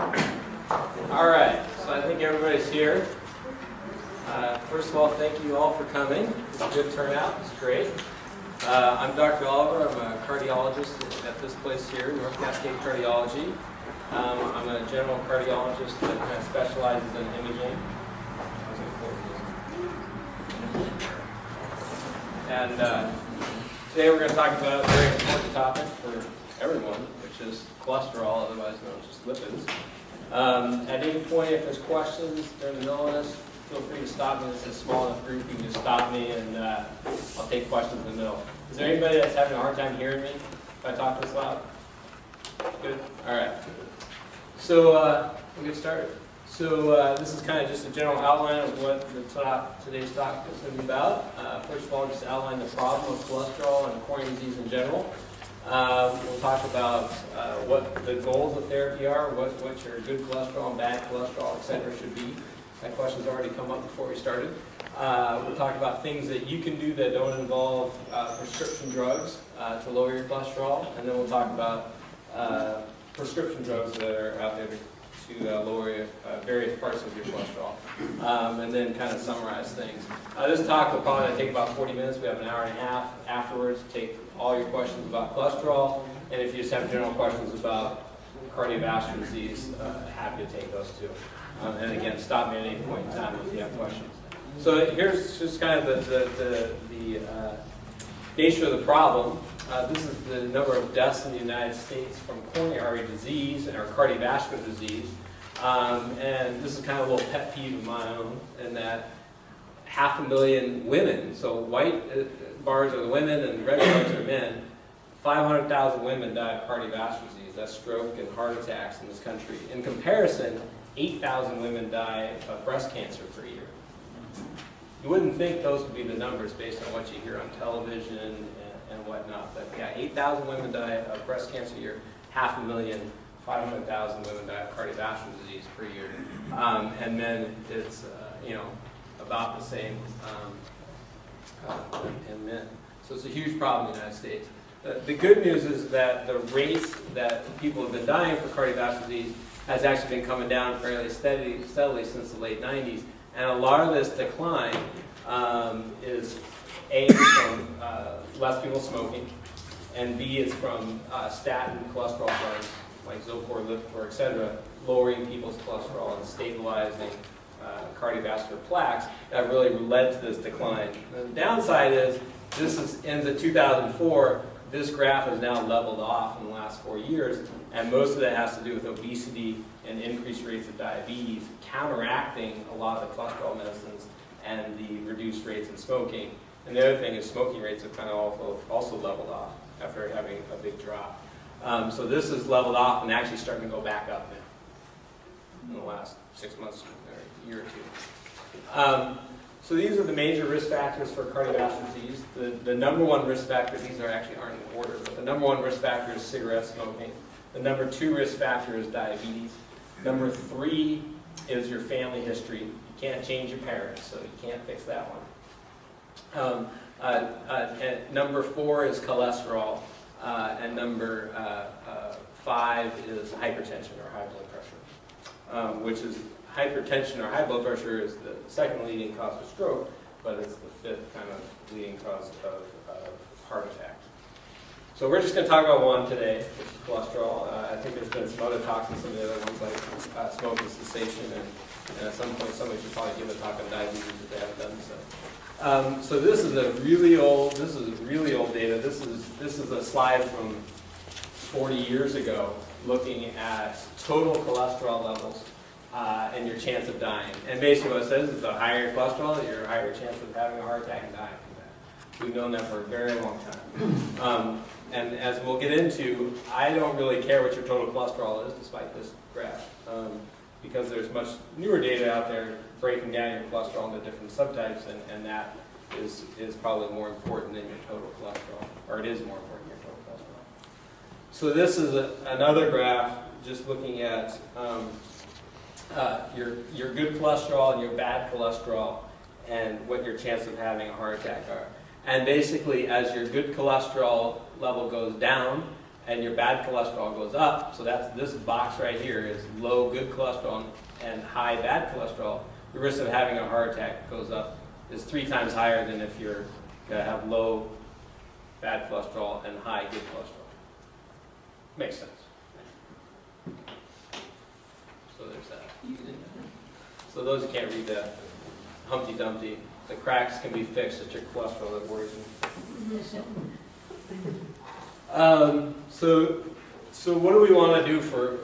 All right, so I think everybody's here. First of all, thank you all for coming. It's a good turnout. It's great. I'm Dr. Oliver. I'm a cardiologist at this place here, North Cascade Cardiology. I'm a general cardiologist that kind of specializes in imaging. And today we're going to talk about a very important topic for everyone, which is cholesterol, otherwise known as just lipids. At any point, if there's questions during the middle of this, feel free to stop me. This is a small enough group. You can just stop me and I'll take questions in the middle. Is there anybody that's having a hard time hearing me if I talk this loud? Good? All right. So we'll get started. So this is kind of just a general outline of what today's talk is going to be about. First of all, just outline the problem of cholesterol and coronary disease in general. We'll talk about what the goals of therapy are, what your good cholesterol and bad cholesterol, etc. should be. That question's already come up before we started. We'll talk about things that you can do that don't involve prescription drugs to lower your cholesterol, and then we'll talk about prescription drugs that are out there to lower various parts of your cholesterol, and then kind of summarize things. This talk will probably take about 40 minutes. We have an hour and a half afterwards to take all your questions about cholesterol, and if you just have general questions about cardiovascular disease, happy to take those too. And again, stop me at any point in time if you have questions. So here's just kind of the nature of the problem. This is the number of deaths in the United States from coronary artery disease or cardiovascular disease. And this is kind of a little pet peeve of my own, in that 500,000 women, so white bars are the women and red bars are men, 500,000 women die of cardiovascular disease. That's stroke and heart attacks in this country. In comparison, 8,000 women die of breast cancer per year. You wouldn't think those would be the numbers based on what you hear on television and whatnot, but yeah, 8,000 women die of breast cancer a year, 500,000, 500,000 women die of cardiovascular disease per year, and then it's about the same in men. So it's a huge problem in the United States. The good news is that the rates that people have been dying for cardiovascular disease has actually been coming down fairly steadily since the late 90s. And a lot of this decline is A, from less people smoking, and B, is from statin cholesterol drugs like Zocor, Lipitor, etc., lowering people's cholesterol and stabilizing cardiovascular plaques that really led to this decline. The downside is ends at 2004. This graph has now leveled off in the last 4 years, and most of that has to do with obesity and increased rates of diabetes, counteracting a lot of the cholesterol medicines and the reduced rates in smoking. And the other thing is smoking rates have kind of also leveled off after having a big drop. So this is leveled off and actually starting to go back up now in the last 6 months or a year or two. So these are the major risk factors for cardiovascular disease. The number one risk factor, these aren't in order, but the number one risk factor is cigarette smoking. The number two risk factor is diabetes. Number three is your family history. You can't change your parents, so you can't fix that one. And number four is cholesterol. And number five is hypertension or high blood pressure, which is hypertension or high blood pressure is the second leading cause of stroke, but it's the fifth kind of leading cause of heart attack. So we're just going to talk about one today, which is cholesterol. I think there's been some other talks on some of the other ones like smoking cessation, and at some point somebody should probably give a talk on diabetes if they haven't done so. So this is really old data. This is a slide from 40 years ago looking at total cholesterol levels and your chance of dying. And basically what it says is the higher your cholesterol, you're a higher chance of having a heart attack and dying from that. We've known that for a very long time. And as we'll get into, I don't really care what your total cholesterol is, despite this graph, because there's much newer data out there breaking down your cholesterol into different subtypes, and that is probably more important than your total cholesterol, or it is more important than your total cholesterol. So this is another graph just looking at your good cholesterol and your bad cholesterol and what your chance of having a heart attack are. And basically, as your good cholesterol level goes down and your bad cholesterol goes up, so that's this box right here is low good cholesterol and high bad cholesterol, the risk of having a heart attack goes up, is 3 times higher than if you're going to have low bad cholesterol and high good cholesterol. Makes sense. So there's that. So those who can't read the Humpty Dumpty, the cracks can be fixed. It's your cholesterol that worries you. So what do we want to do for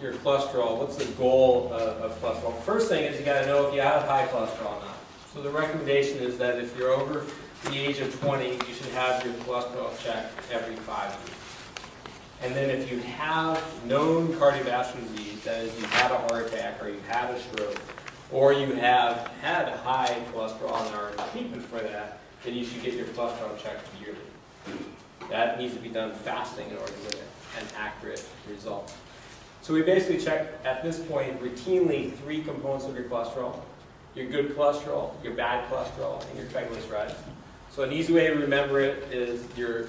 your cholesterol? What's the goal of cholesterol? First thing is you got to know if you have high cholesterol or not. So the recommendation is that if you're over the age of 20, you should have your cholesterol checked every 5 years. And then if you have known cardiovascular disease, that is, you've had a heart attack or you've had a stroke, or you have had high cholesterol and are in treatment for that, then you should get your cholesterol checked yearly. That needs to be done fasting in order to get an accurate result. So we basically check, at this point, routinely 3 components of your cholesterol: your good cholesterol, your bad cholesterol, and your triglycerides. So an easy way to remember it is your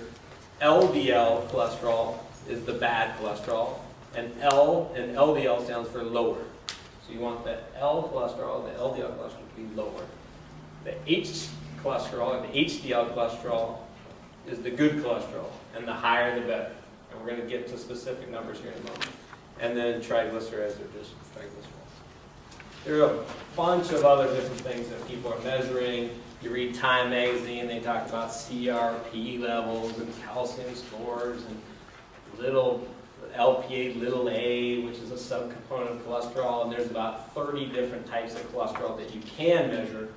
LDL cholesterol is the bad cholesterol, and L and LDL stands for lower. So you want the L cholesterol, the LDL cholesterol to be lower. The H cholesterol, or the HDL cholesterol, is the good cholesterol, and the higher the better. And we're going to get to specific numbers here in a moment. And then triglycerides are just triglycerides. There are a bunch of other different things that people are measuring. You read Time magazine, they talk about CRP levels and calcium scores and little LPA little a, which is a subcomponent of cholesterol, and there's about 30 different types of cholesterol that you can measure.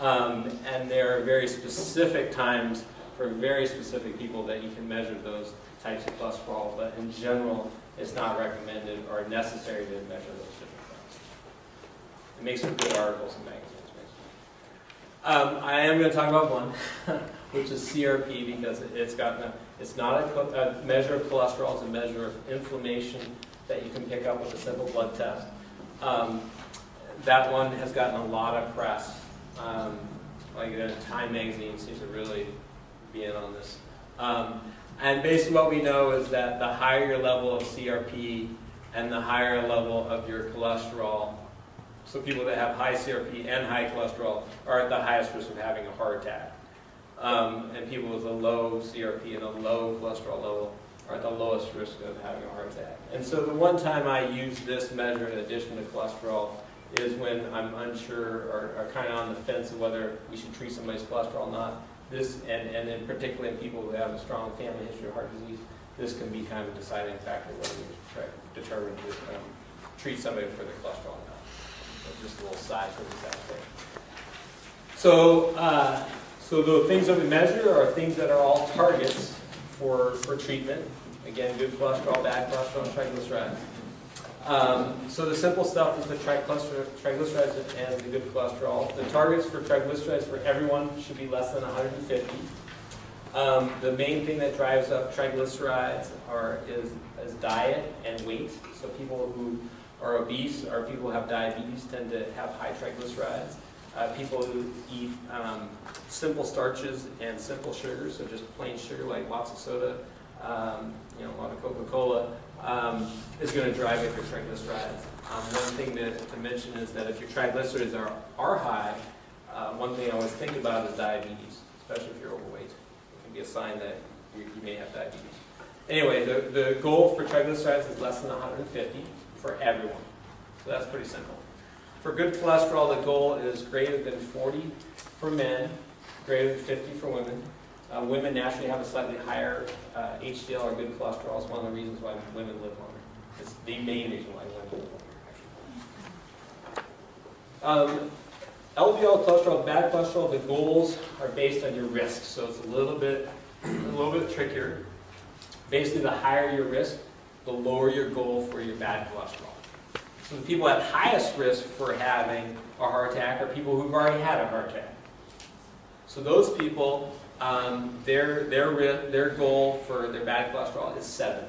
And there are very specific times for very specific people that you can measure those types of cholesterol, but in general, it's not recommended or necessary to measure those different things. It makes some good articles in magazines. I am going to talk about one, which is CRP, because it's not a measure of cholesterol, it's a measure of inflammation that you can pick up with a simple blood test. That one has gotten a lot of press. Like Time magazine seems to really be in on this. And basically what we know is that the higher your level of CRP and the higher level of your cholesterol, so people that have high CRP and high cholesterol are at the highest risk of having a heart attack. And people with a low CRP and a low cholesterol level are at the lowest risk of having a heart attack. And so the one time I use this measure in addition to cholesterol is when I'm unsure or kind of on the fence of whether we should treat somebody's cholesterol or not. This, and then particularly in people who have a strong family history of heart disease, this can be kind of a deciding factor whether we try to determine to treat somebody for their cholesterol or not. So just a little side for this aspect. So the things that we measure are things that are all targets for treatment. Again, good cholesterol, bad cholesterol, and triglycerides. So the simple stuff is the triglycerides and the good cholesterol. The targets for triglycerides for everyone should be less than 150. The main thing that drives up triglycerides is diet and weight. So people who are obese or people who have diabetes tend to have high triglycerides. People who eat simple starches and simple sugars, so just plain sugar like lots of soda, a lot of Coca-Cola, is going to drive up your triglycerides. One thing to mention is that if your triglycerides are high, one thing I always think about is diabetes, especially if you're overweight. It can be a sign that you may have diabetes. Anyway, the goal for triglycerides is less than 150 for everyone. So that's pretty simple. For good cholesterol, the goal is greater than 40 for men, greater than 50 for women. Women naturally have a slightly higher HDL or good cholesterol. It's one of the reasons why women live longer. It's the main reason why women live longer, actually. LDL cholesterol, bad cholesterol, the goals are based on your risk. So it's a little bit trickier. Basically, the higher your risk, the lower your goal for your bad cholesterol. So the people at highest risk for having a heart attack are people who've already had a heart attack. So those people, their goal for their bad cholesterol is 70.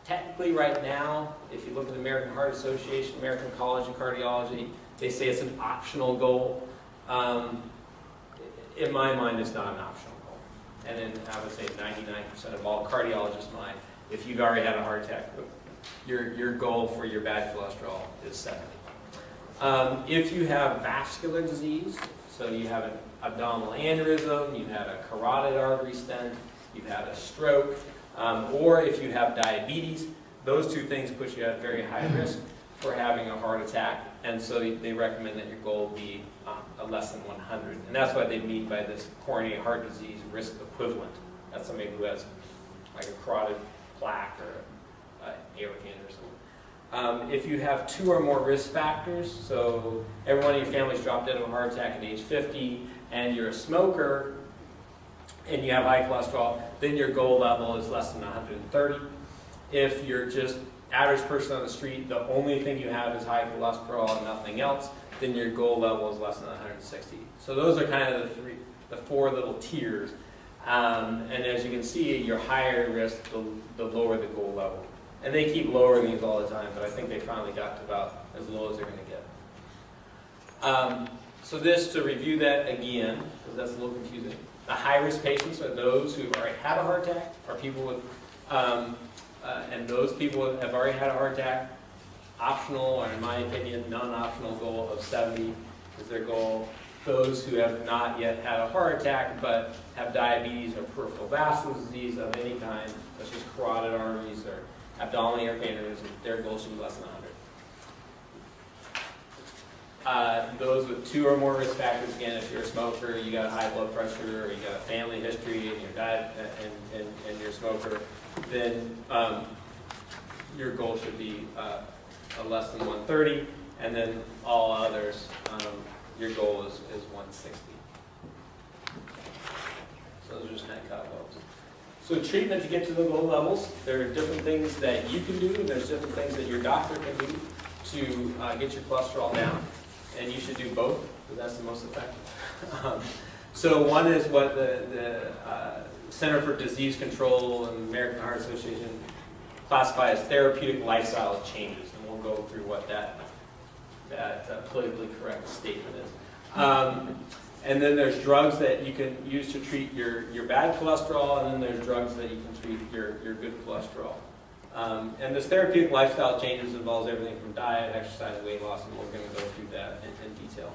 Technically right now, if you look at the American Heart Association, American College of Cardiology, they say it's an optional goal. In my mind, it's not an optional goal. And then I would say 99% of all cardiologists mind, if you've already had a heart attack, your goal for your bad cholesterol is 70. If you have vascular disease, so you have an abdominal aneurysm, you've had a carotid artery stent, you've had a stroke, or if you have diabetes, those two things put you at very high risk for having a heart attack, and so they recommend that your goal be a less than 100. And that's what they mean by this coronary heart disease risk equivalent. That's somebody who has like a carotid plaque or aortic aneurysm. If you have 2 or more risk factors, so everyone in your family's dropped dead of a heart attack at age 50, and you're a smoker, and you have high cholesterol, then your goal level is less than 130. If you're just average person on the street, the only thing you have is high cholesterol and nothing else, then your goal level is less than 160. So those are kind of the 4 little tiers. And as you can see, your higher risk, the lower the goal level. And they keep lowering these all the time, but I think they finally got to about as low as they're going to get. So this, to review that again, because that's a little confusing. The high-risk patients are those who already had a heart attack, or people with, and those people who have already had a heart attack, optional, or in my opinion, non-optional goal of 70 is their goal. Those who have not yet had a heart attack, but have diabetes or peripheral vascular disease of any kind, such as carotid arteries or abdominal aneurysm, their goal should be less than 100. Those with 2 or more risk factors, again, if you're a smoker, you got high blood pressure, or you got a family history, and you're and you're a smoker, then your goal should be a less than 130, and then all others, your goal is 160. So those are just kind of cut levels. So treatment to get to the low levels, there are different things that you can do, and there's different things that your doctor can do to get your cholesterol down. And you should do both, because that's the most effective. So one is what the Center for Disease Control and the American Heart Association classify as therapeutic lifestyle changes. And we'll go through what that politically correct statement is. And then there's drugs that you can use to treat your bad cholesterol, and then there's drugs that you can treat your good cholesterol. And this therapeutic lifestyle changes involves everything from diet, exercise, weight loss, and we're going to go through that in detail.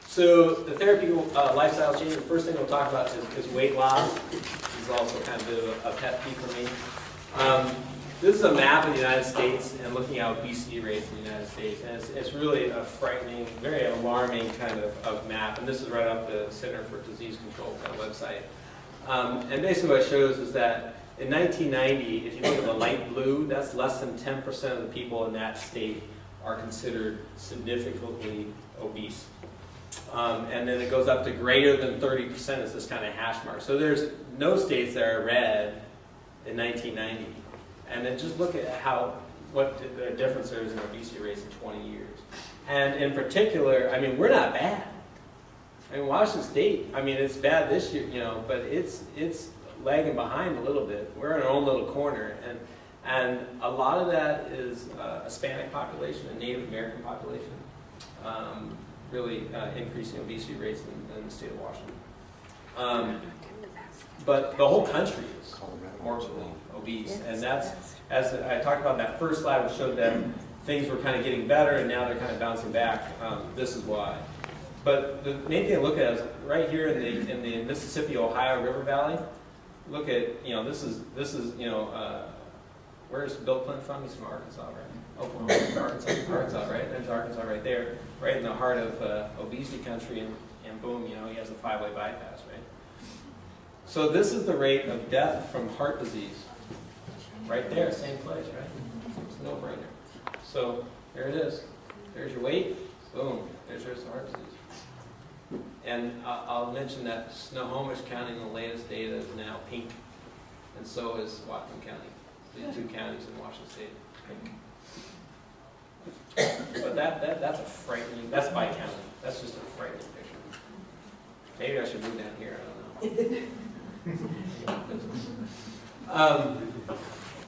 So the therapeutic lifestyle changes, the first thing we'll talk about is weight loss. This is also kind of a pet peeve for me. This is a map of the United States and looking at obesity rates in the United States. And it's really a frightening, very alarming kind of map. And this is right off the Center for Disease Control kind of website. And basically what it shows is that in 1990, if you look at the light blue, that's less than 10% of the people in that state are considered significantly obese. And then it goes up to greater than 30% is this kind of hash mark. So there's no states that are red in 1990. And then just look at what the difference there is in obesity rates in 20 years. And in particular, I mean, we're not bad. I mean, Washington State, I mean, it's bad this year, but it's lagging behind a little bit. We're in our own little corner. And a lot of that is a Hispanic population, a Native American population, really increasing obesity rates in the state of Washington. But the whole country is morbidly obese, and that's, as I talked about in that first slide, which showed that things were kind of getting better, and now they're kind of bouncing back. This is why. But the main thing to look at is right here in the Mississippi-Ohio River Valley. Look at, this is where's Bill Clinton from? He's from Arkansas, right? Oklahoma, Arkansas, right? There's Arkansas right there, right in the heart of obesity country, and boom, he has a 5-way bypass, right? So this is the rate of death from heart disease. Right there, same place, right? It's no brainer. So there it is. There's your weight. Boom. There's the heart disease. And I'll mention that Snohomish County in the latest data is now pink, and so is Whatcom County. The 2 counties in Washington State, pink. But that's a frightening. That's by county. That's just a frightening picture. Maybe I should move down here. I don't know.